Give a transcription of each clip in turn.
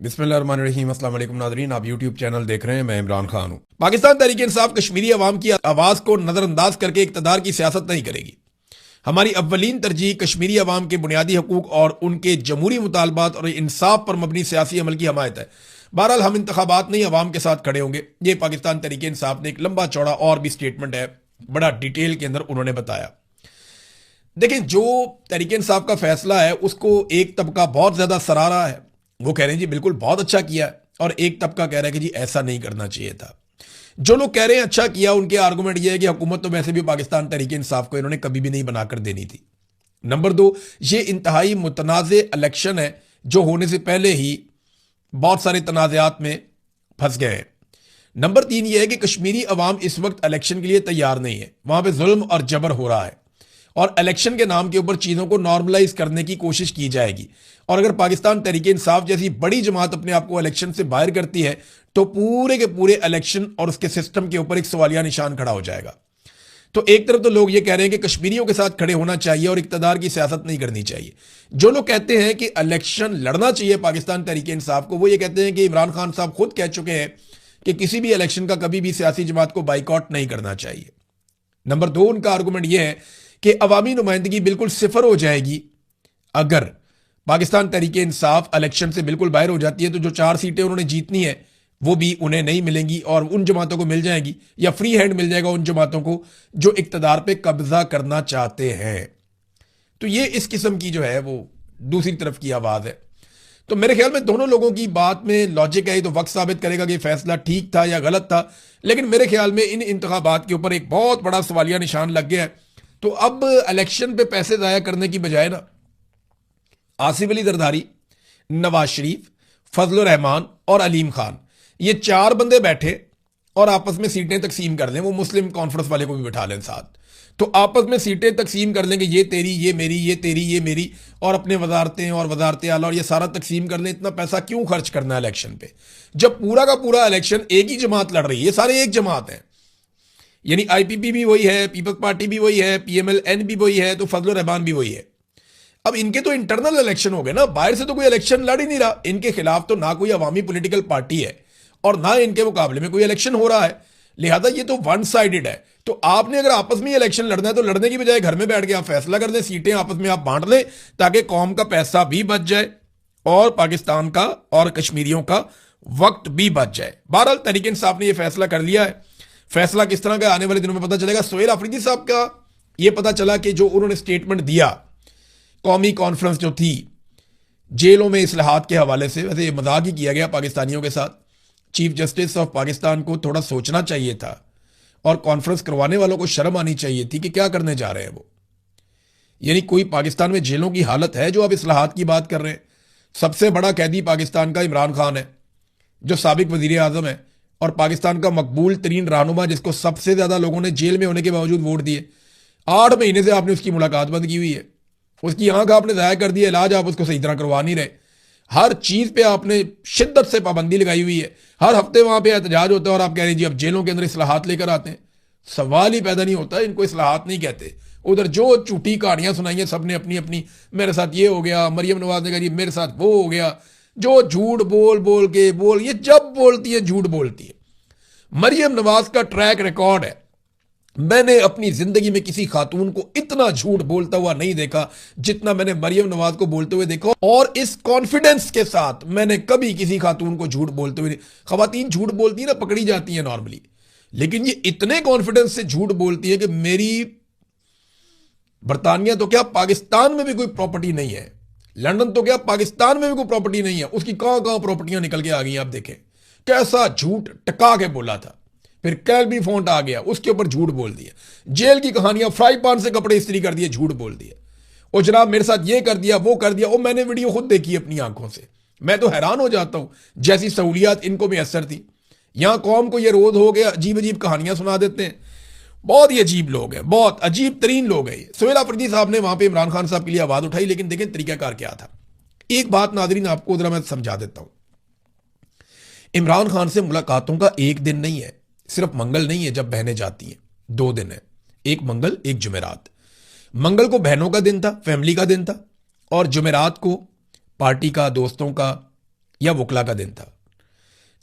बिस्मिल्लाहिर्रहमानिर्रहीम। अस्सलाम वालेकुम नाज़रीन, आप यूट्यूब चैनल देख रहे हैं। मैं इमरान खान हूं। पाकिस्तान तहरीक इंसाफ कश्मीरी अवाम की आवाज को नजरअंदाज करके इक़्तिदार की सियासत नहीं करेगी। हमारी अव्वलीन तरजीह कश्मीरी अवाम के बुनियादी हकूक और उनके जमहूरी मुतालबात और इंसाफ पर मबनी सियासी अमल की हमायत है। बहरहाल हम इंतखाबात नहीं, अवाम के साथ खड़े होंगे। ये पाकिस्तान तहरीक इंसाफ ने एक लंबा चौड़ा और भी स्टेटमेंट है, बड़ा डिटेल के अंदर उन्होंने बताया। देखें, जो तहरीक इंसाफ का फैसला है उसको एक तबका बहुत ज्यादा सराह रहा है। वो कह रहे हैं जी बिल्कुल बहुत अच्छा किया है, और एक तबका कह रहा है कि जी ऐसा नहीं करना चाहिए था। जो लोग कह रहे हैं अच्छा किया, उनके आर्गुमेंट ये है कि हुकूमत तो वैसे भी पाकिस्तान तहरीक इंसाफ को इन्होंने कभी भी नहीं बनाकर देनी थी। नंबर 2, ये इंतहाई मुतनाज़ इलेक्शन है जो होने से पहले ही बहुत सारे तनाज़ात में फंस गए हैं। नंबर 3 ये है कि कश्मीरी अवाम इस वक्त इलेक्शन के लिए तैयार नहीं है। वहां पर जुल्म और जबर हो रहा है और इलेक्शन के नाम के ऊपर चीज़ों को नॉर्मलाइज करने की कोशिश की जाएगी। और अगर पाकिस्तान तहरीक इंसाफ जैसी बड़ी जमात अपने आप को इलेक्शन से बाहर करती है तो पूरे के पूरे इलेक्शन और उसके सिस्टम के ऊपर एक सवालिया निशान खड़ा हो जाएगा। तो एक तरफ तो लोग ये कह रहे हैं कि कश्मीरियों के साथ खड़े होना चाहिए और इक़्तिदार की सियासत नहीं करनी चाहिए। जो लोग कहते हैं कि इलेक्शन लड़ना चाहिए पाकिस्तान तहरीक इंसाफ को, वो ये कहते हैं कि इमरान खान साहब खुद कह चुके हैं कि किसी भी इलेक्शन का कभी भी सियासी जमात को बाइकआउट नहीं करना चाहिए। नंबर 2, उनका आर्गूमेंट यह है कि अवामी नुमाइंदगी बिल्कुल सिफर हो जाएगी अगर पाकिस्तान तहरीक इंसाफ इलेक्शन से बिल्कुल बाहर हो जाती है। तो जो 4 सीटें उन्होंने जीतनी है वो भी उन्हें नहीं मिलेंगी और उन जमातों को मिल जाएगी, या फ्री हैंड मिल जाएगा उन जमातों को जो इक़्तिदार पे कब्जा करना चाहते हैं। तो ये इस किस्म की जो है वो दूसरी तरफ की आवाज है। तो मेरे ख्याल में दोनों लोगों की बात में लॉजिक है। तो वक्त साबित करेगा कि फैसला ठीक था या गलत था, लेकिन मेरे ख्याल में इन इंतखाबात के ऊपर एक बहुत बड़ा सवालिया निशान लग गया है। तो अब इलेक्शन पे पैसे जाया करने की बजाय ना आसिफ अली जरदारी, नवाज शरीफ, फजल रहमान और अलीम खान, ये 4 बंदे बैठे और आपस में सीटें तकसीम कर लें। वो मुस्लिम कॉन्फ्रेंस वाले को भी बिठा लें साथ, तो आपस में सीटें तकसीम कर लेंगे, ये तेरी ये मेरी, ये तेरी ये मेरी, और अपने वजारतें और वजारत आला और ये सारा तकसीम कर लें। इतना पैसा क्यों खर्च करना है इलेक्शन पे, जब पूरा का पूरा इलेक्शन एक ही जमात लड़ रही है। ये सारे एक जमात हैं, यानी आईपीपी भी वही है, पीपल्स पार्टी भी वही है, पीएमएल-एन भी वही है, तो फजल रहमान भी वही है। अब इनके तो इंटरनल इलेक्शन हो गए ना, बाहर से तो कोई इलेक्शन लड़ ही नहीं रहा। इनके खिलाफ तो ना कोई अवामी पॉलिटिकल पार्टी है और ना इनके मुकाबले में कोई इलेक्शन हो रहा है। लिहाजा ये तो वन साइडेड है। तो आपने अगर आपस में इलेक्शन लड़ना है तो लड़ने की बजाय घर में बैठ के आप फैसला कर लें, सीटें आपस में आप बांट लें, ताकि कौम का पैसा भी बच जाए और पाकिस्तान का और कश्मीरियों का वक्त भी बच जाए। बहरहाल तहरीक इंसाफ ने यह फैसला कर लिया है। फैसला किस तरह का आने वाले दिनों में पता चलेगा। सोहेल अफरीदी साहब का यह पता चला कि जो उन्होंने स्टेटमेंट दिया कौमी कॉन्फ्रेंस जो थी जेलों में इस्लाहात के हवाले से, वैसे मजाक ही किया गया पाकिस्तानियों के साथ। चीफ जस्टिस ऑफ पाकिस्तान को थोड़ा सोचना चाहिए था और कॉन्फ्रेंस करवाने वालों को शर्म आनी चाहिए थी कि क्या करने जा रहे हैं वो। यानी कोई पाकिस्तान में जेलों की हालत है जो अब इस्लाहात की बात कर रहे हैं। सबसे बड़ा कैदी पाकिस्तान का इमरान खान है जो साबिक वजीर आजम है और पाकिस्तान का मकबूल तरीन रहनुमा, जिसको सबसे ज्यादा लोगों ने जेल में होने के बावजूद वोट दिए। 8 महीने से आपने उसकी मुलाकात बंद की हुई है, उसकी आंख आपने ज़ाया कर दिया, इलाज आप उसको सही तरह करवा नहीं रहे। हर चीज पे आपने शिद्दत से पाबंदी लगाई हुई है। हर हफ्ते वहां पे एहतजाज होता है और आप कह रहे हैं जी अब जेलों के अंदर इस्लाहात लेकर आते हैं। सवाल ही पैदा नहीं होता, इनको इस्लाहात नहीं कहते। उधर जो झूठी कहानियां सुनाई हैं सबने अपनी अपनी, मेरे साथ ये हो गया, मरियम नवाज ने कहा जी मेरे साथ वो हो गया। जो झूठ बोल बोल के ये जब बोलती है झूठ बोलती है। मरियम नवाज का ट्रैक रिकॉर्ड है, मैंने अपनी जिंदगी में किसी खातून को इतना झूठ बोलता हुआ नहीं देखा जितना मैंने मरियम नवाज को बोलते हुए देखा। और इस कॉन्फिडेंस के साथ मैंने कभी किसी खातून को झूठ बोलते हुए नहीं। खवातीन झूठ बोलती है ना, पकड़ी जाती है नॉर्मली, लेकिन ये इतने कॉन्फिडेंस से झूठ बोलती है कि मेरी बरतानिया तो क्या पाकिस्तान में भी कोई प्रॉपर्टी नहीं है, लंदन तो क्या पाकिस्तान में भी कोई प्रॉपर्टी नहीं है, उसकी कहां कहां प्रॉपर्टियां निकल के आ गई। आप देखें कैसा झूठ टका के बोला था। फिर कैल्बी फोंट आ गया, उसके ऊपर झूठ बोल दिया। जेल की कहानियां, फ्राई पान से कपड़े इस्त्री कर दिए, झूठ बोल दिया। और जनाब मेरे साथ ये कर दिया वो कर दिया। और मैंने वीडियो खुद देखी अपनी आंखों से, मैं तो हैरान हो जाता हूं जैसी सहूलियात इनको भी असर थी। यहां कौम को ये रोज हो गया, अजीब अजीब कहानियां सुना देते हैं। बहुत ही अजीब लोग हैं, बहुत अजीब तरीन लोग हैं। सोहेल अफरीदी साहब ने वहां पर इमरान खान साहब के लिए आवाज उठाई, लेकिन देखें तरीकाकार क्या था। एक बात नाजरीन आपको जरा मैं समझा देता हूं। इमरान खान से मुलाकातों का एक दिन नहीं है, सिर्फ मंगल नहीं है जब बहनें जाती हैं, 2 दिन है, एक मंगल एक जुमेरात। मंगल को बहनों का दिन था, फैमिली का दिन था, और जुमेरात को पार्टी का, दोस्तों का या वकला का दिन था।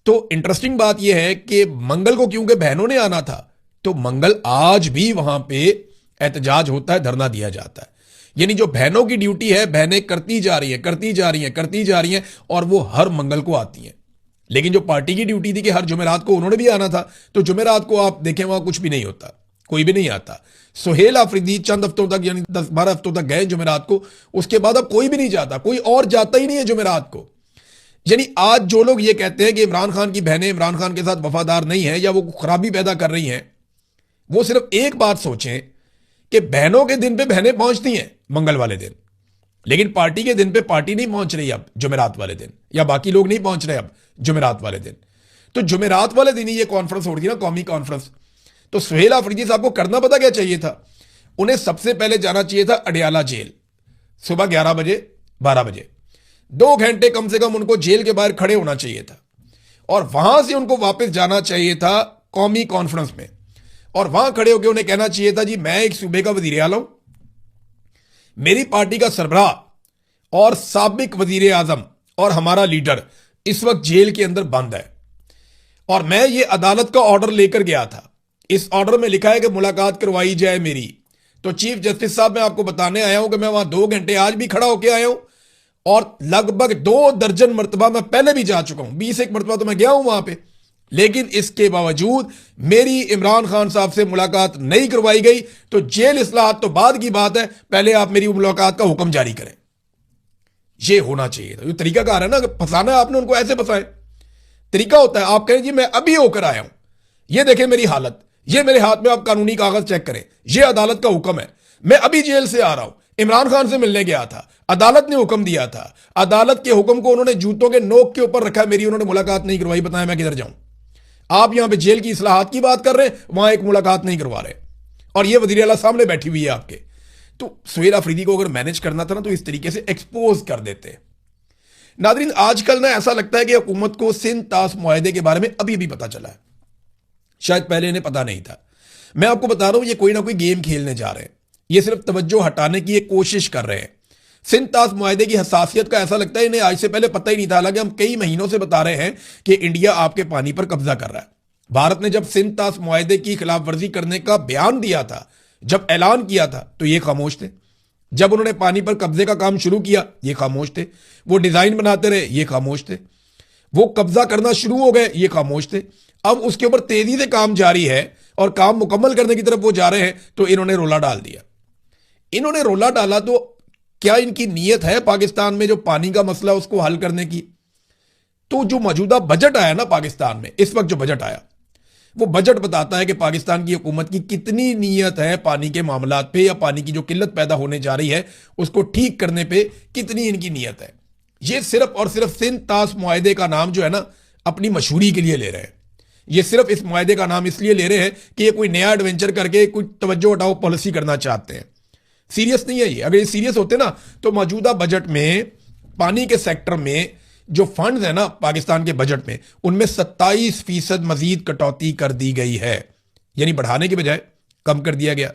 तो इंटरेस्टिंग बात यह है कि मंगल को क्योंकि बहनों ने आना था, तो मंगल आज भी वहां पे एहतजाज होता है, धरना दिया जाता है। यानी जो बहनों की ड्यूटी है, बहनें करती जा रही हैं, करती जा रही हैं, करती जा रही हैं, और वो हर मंगल को आती हैं। लेकिन जो पार्टी की ड्यूटी थी कि हर जुमेरात को उन्होंने भी आना था, तो जुमेरात को आप देखें वहां कुछ भी नहीं होता, कोई भी नहीं आता। सुहेल आफरीदी चंद हफ्तों तक, यानी 10-12 हफ्तों तक गए जुमेरात को, उसके बाद अब कोई भी नहीं जाता, कोई और जाता ही नहीं है जुमेरात को। यानी आज जो लोग ये कहते हैं कि इमरान खान की बहनें इमरान खान के साथ वफादार नहीं है या वो खराबी पैदा कर रही हैं, वो सिर्फ एक बात सोचें कि बहनों के दिन पे बहनें पहुंचती हैं मंगल वाले दिन, लेकिन पार्टी के दिन पे पार्टी नहीं पहुंच रही अब जुमेरात वाले दिन, या बाकी लोग नहीं पहुंच रहे अब जुमेरात वाले दिन। तो जुमेरात वाले दिन ही ये कॉन्फ्रेंस होगी ना, कौमी कॉन्फ्रेंस। तो सुहेल आफरीदी साहब को करना पता क्या चाहिए था? उन्हें सबसे पहले जाना चाहिए था अडियाला जेल, सुबह 11 बजे 12 बजे, 2 घंटे कम से कम उनको जेल के बाहर खड़े होना चाहिए था, और वहां से उनको वापस जाना चाहिए था कौमी कॉन्फ्रेंस में, और वहां खड़े होकर उन्हें कहना चाहिए था, जी मैं एक सूबे का वजीर आला हूं, मेरी पार्टी का सरबराह और साबिक वजीर आजम और हमारा लीडर इस वक्त जेल के अंदर बंद है, और मैं ये अदालत का ऑर्डर लेकर गया था, इस ऑर्डर में लिखा है कि मुलाकात करवाई जाए मेरी। तो चीफ जस्टिस साहब मैं आपको बताने आया हूं कि मैं वहां 2 घंटे आज भी खड़ा होकर आया हूं, और लगभग 2 दर्जन मरतबा मैं पहले भी जा चुका हूं, 20 मरतबा तो मैं गया हूं वहां पे, लेकिन इसके बावजूद मेरी इमरान खान साहब से मुलाकात नहीं करवाई गई। तो जेल इस्लाहत तो बाद की बात है, पहले आप मेरी मुलाकात का हुक्म जारी करें। ये होना चाहिए था। ये तरीकाकार है ना, फंसाना आपने उनको, ऐसे फंसाए। तरीका होता है आप कहें जी मैं अभी होकर आया हूं, ये देखें मेरी हालत, ये मेरे हाथ में आप कानूनी कागज चेक करें, ये अदालत का हुक्म है, मैं अभी जेल से आ रहा हूं, इमरान खान से मिलने गया था, अदालत ने हुक्म दिया था, अदालत के हुक्म को उन्होंने जूतों के नोक के ऊपर रखा, मेरी उन्होंने मुलाकात नहीं करवाई, बताएं मैं किधर जाऊं? आप यहां पे जेल की इस्लाहत की बात कर रहे हैं, वहां एक मुलाकात नहीं करवा रहे, और ये वजीर आला सामने बैठी हुई है आपके। तो सुहेल आफरीदी को अगर मैनेज करना था ना, तो इस तरीके से एक्सपोज कर देते। नादरीन, आजकल ना ऐसा लगता है कि हुकूमत को सिंध तास मुआहदे के बारे में अभी अभी पता चला है, शायद पहले इन्हें पता नहीं था। मैं आपको बता रहा हूं, ये कोई ना कोई गेम खेलने जा रहे हैं, ये सिर्फ तवज्जो हटाने की एक कोशिश कर रहे हैं। सिंध तास मुआहदे की हसासियत का ऐसा लगता है इन्हें आज से पहले पता ही नहीं था। हालांकि हम कई महीनों से बता रहे हैं कि इंडिया आपके पानी पर कब्जा कर रहा है। भारत ने जब सिंध तास मुआहदे की खिलाफ वर्जी करने का बयान दिया था, जब ऐलान किया था, तो ये खामोश थे। जब उन्होंने पानी पर कब्जे का काम शुरू किया, ये खामोश थे। वो डिजाइन बनाते रहे, ये खामोश थे। वो कब्जा करना शुरू हो गए, ये खामोश थे। अब उसके ऊपर तेजी से काम जारी है और काम मुकम्मल करने की तरफ वो जा रहे हैं, तो इन्होंने रोला डाल दिया। इन्होंने रोला डाला तो क्या इनकी नीयत है पाकिस्तान में जो पानी का मसला उसको हल करने की? तो जो मौजूदा बजट आया ना पाकिस्तान में, इस वक्त जो बजट आया, वो बजट बताता है कि पाकिस्तान की हुकूमत की कितनी नीयत है पानी के मामलात पे, या पानी की जो किल्लत पैदा होने जा रही है उसको ठीक करने पे कितनी इनकी नीयत है। ये सिर्फ और सिर्फ सिंध तास मुआहदे का नाम जो है ना, अपनी मशहूरी के लिए ले रहे हैं। ये सिर्फ इस मुआहदे का नाम इसलिए ले रहे हैं कि ये कोई नया एडवेंचर करके कोई तवज्जो हटाओ पॉलिसी करना चाहते हैं। सीरियस नहीं है ये। अगर ये सीरियस होते ना, तो मौजूदा बजट में पानी के सेक्टर में जो फंड्स है ना पाकिस्तान के बजट में, उनमें 27% मजीद कटौती कर दी गई है, यानी बढ़ाने के बजाय कम कर दिया गया।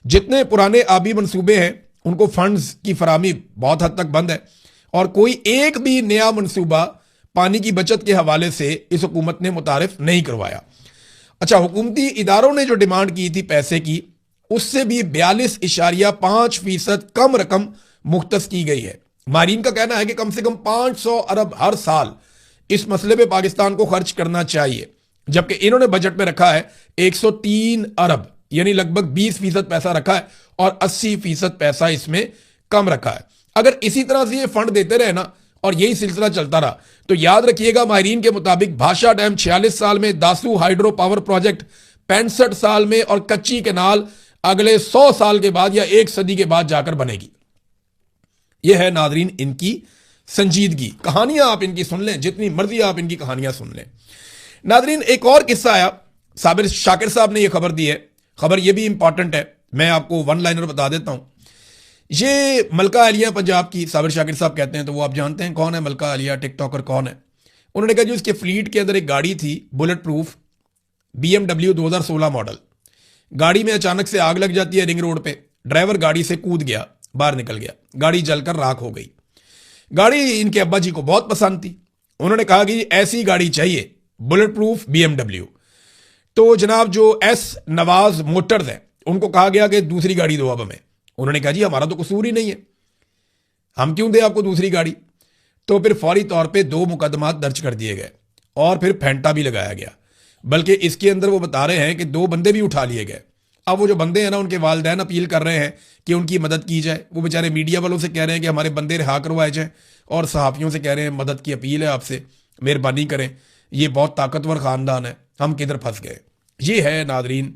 जितने पुराने आबी मंसूबे हैं उनको फंड्स की फरामी बहुत हद तक बंद है, और कोई एक भी नया मंसूबा पानी की बचत के हवाले से इस हुकूमत ने मुतारिफ नहीं करवाया। अच्छा, हुकूमती इदारों ने जो डिमांड की थी पैसे की, उससे भी 42.5% कम रकम मुख्तस की गई है। मारीन का कहना है कि कम से कम 500 अरब हर साल इस मसले पे पाकिस्तान को खर्च करना चाहिए, जबकि इन्होंने बजट में रखा है 103 अरब, यानी लगभग 20% पैसा रखा है, और 80% पैसा इसमें कम रखा है। अगर इसी तरह से ये फंड देते रहे ना, और यही सिलसिला चलता रहा, तो याद रखिएगा माहिरीन के मुताबिक भाषा डैम 46 साल में, दासू हाइड्रो पावर प्रोजेक्ट 65 साल में, और कच्ची कैनाल अगले 100 साल के बाद या 1 सदी के बाद जाकर बनेगी। यह है नादरीन इनकी संजीदगी। कहानियां आप इनकी सुन लें, जितनी मर्जी आप इनकी कहानियां सुन लें। नादरीन, एक और किस्सा आया, साबिर शाकिर साहब ने यह खबर दी है। खबर यह भी इंपॉर्टेंट है, मैं आपको वन लाइनर बता देता हूं। ये मलका आलिया पंजाब की साबिर शाकिर साहब कहते हैं, तो वो आप जानते हैं कौन है मलका आलिया, टिकटॉकर कौन है। उन्होंने कहा जी उसके फ्लीट के अंदर एक गाड़ी थी, बुलेट प्रूफ BMW 2016 मॉडल। गाड़ी में अचानक से आग लग जाती है रिंग रोड पे, ड्राइवर गाड़ी से कूद गया, बाहर निकल गया, गाड़ी जलकर राख हो गई। गाड़ी इनके अब्बा जी को बहुत पसंद थी, उन्होंने कहा कि ऐसी गाड़ी चाहिए, बुलेट प्रूफ BMW। तो जनाब जो एस नवाज मोटर्स है उनको कहा गया कि दूसरी गाड़ी दो अब हमें। उन्होंने कहा जी हमारा तो कसूर ही नहीं है, हम क्यों दें आपको दूसरी गाड़ी। तो फिर फौरी तौर पे 2 मुकदमात दर्ज कर दिए गए और फिर फेंटा भी लगाया गया। बल्कि इसके अंदर वो बता रहे हैं कि 2 बंदे भी उठा लिए गए। अब वो जो बंदे हैं ना, उनके वालिदैन अपील कर रहे हैं कि उनकी मदद की जाए। वो बेचारे मीडिया वालों से कह रहे हैं कि हमारे बंदे रिहा करवाए जाएं, और सहाफ़ियों से कह रहे हैं मदद की अपील है आपसे, मेहरबानी करें, ये बहुत ताकतवर ख़ानदान है, हम किधर फंस गए। ये है नादरीन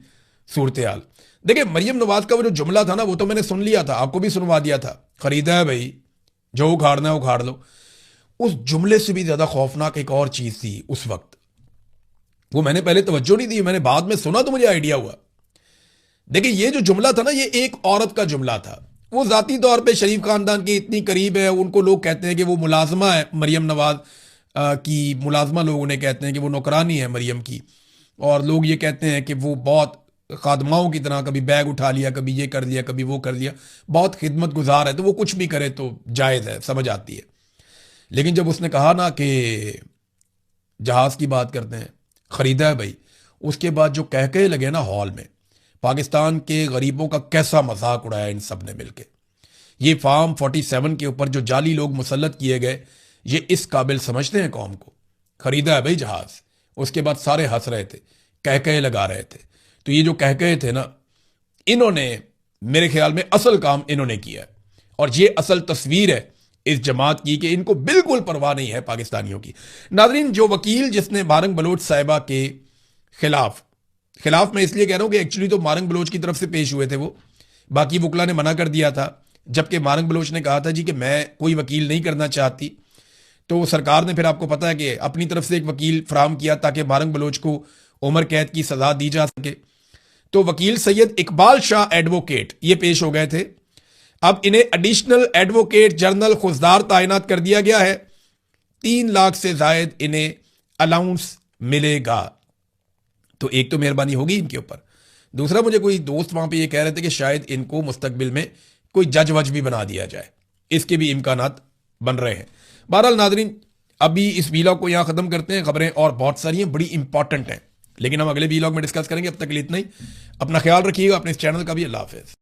सूरत हाल। देखिए मरियम नवाज का वो जो जुमला था ना, वो तो मैंने सुन लिया था, आपको भी सुनवा दिया था, खरीदा है भाई, जो उखाड़ना है उखाड़ लो। उस जुमले से भी ज्यादा खौफनाक एक और चीज थी उस वक्त, वो मैंने पहले तवज्जो नहीं दी, मैंने बाद में सुना तो मुझे आइडिया हुआ। देखिए ये जो जुमला था ना, ये एक औरत का जुमला था। वो जाती तौर पे शरीफ खानदान के इतनी करीब है, उनको लोग कहते हैं कि वो मुलाजमा है मरियम नवाज की, मुलाजमा लोग उन्हें कहते हैं कि वो नौकरानी है मरियम की। और लोग ये कहते हैं कि वो बहुत खादमाओं की तरह कभी बैग उठा लिया, कभी ये कर लिया, कभी वो कर लिया, बहुत खिदमत गुजार है, तो वो कुछ भी करे तो जायज़ है, समझ आती है। लेकिन जब उसने कहा ना कि जहाज़ की बात करते हैं, ख़रीदा है भाई, उसके बाद जो कह लगे ना हॉल में, पाकिस्तान के गरीबों का कैसा मजाक उड़ाया इन सब ने मिलकर। ये फार्म 47 के ऊपर जो जाली लोग मुसल्लत किए गए, ये इस काबिल समझते हैं कौम को। ख़रीदा है भाई जहाज़, उसके बाद सारे हंस रहे थे, कह लगा रहे थे। तो ये जो कह थे ना, इन्होंने मेरे ख्याल में असल काम इन्होंने किया है। और ये असल तस्वीर है इस जमात की कि इनको बिल्कुल परवाह नहीं है पाकिस्तानियों की। नाजरीन जो वकील जिसने मारंग बलोच साहिबा के खिलाफ मैं इसलिए कह रहा हूं कि एक्चुअली तो मारंग बलोच की तरफ से पेश हुए थे वो, बाकी वकला ने मना कर दिया था। जबकि मारंग बलोच ने कहा था जी कि मैं कोई वकील नहीं करना चाहती, तो सरकार ने फिर आपको पता है कि अपनी तरफ से एक वकील फराहम किया ताकि मारंग बलोच को उम्र कैद की सजा दी जा सके। तो वकील सैयद इकबाल शाह एडवोकेट ये पेश हो गए थे। अब इन्हें एडिशनल एडवोकेट जनरल खुजदार तैनात कर दिया गया है। 3 लाख से जायद इन्हें अलाउंस मिलेगा। तो एक तो मेहरबानी होगी इनके ऊपर, दूसरा मुझे कोई दोस्त वहां पे ये कह रहे थे कि शायद इनको मुस्तकबिल में कोई जज वज भी बना दिया जाए, इसके भी इम्कानात बन रहे हैं। बहरहाल नादरीन अभी इस वीलॉग को यहां खत्म करते हैं। खबरें और बहुत सारी हैं, बड़ी इंपॉर्टेंट हैं, लेकिन हम अगले वीलॉग में डिस्कस करेंगे। अब तक के लिए इतना ही। अपना ख्याल रखिएगा, अपने इस चैनल का भी। अल्लाह हाफिज़।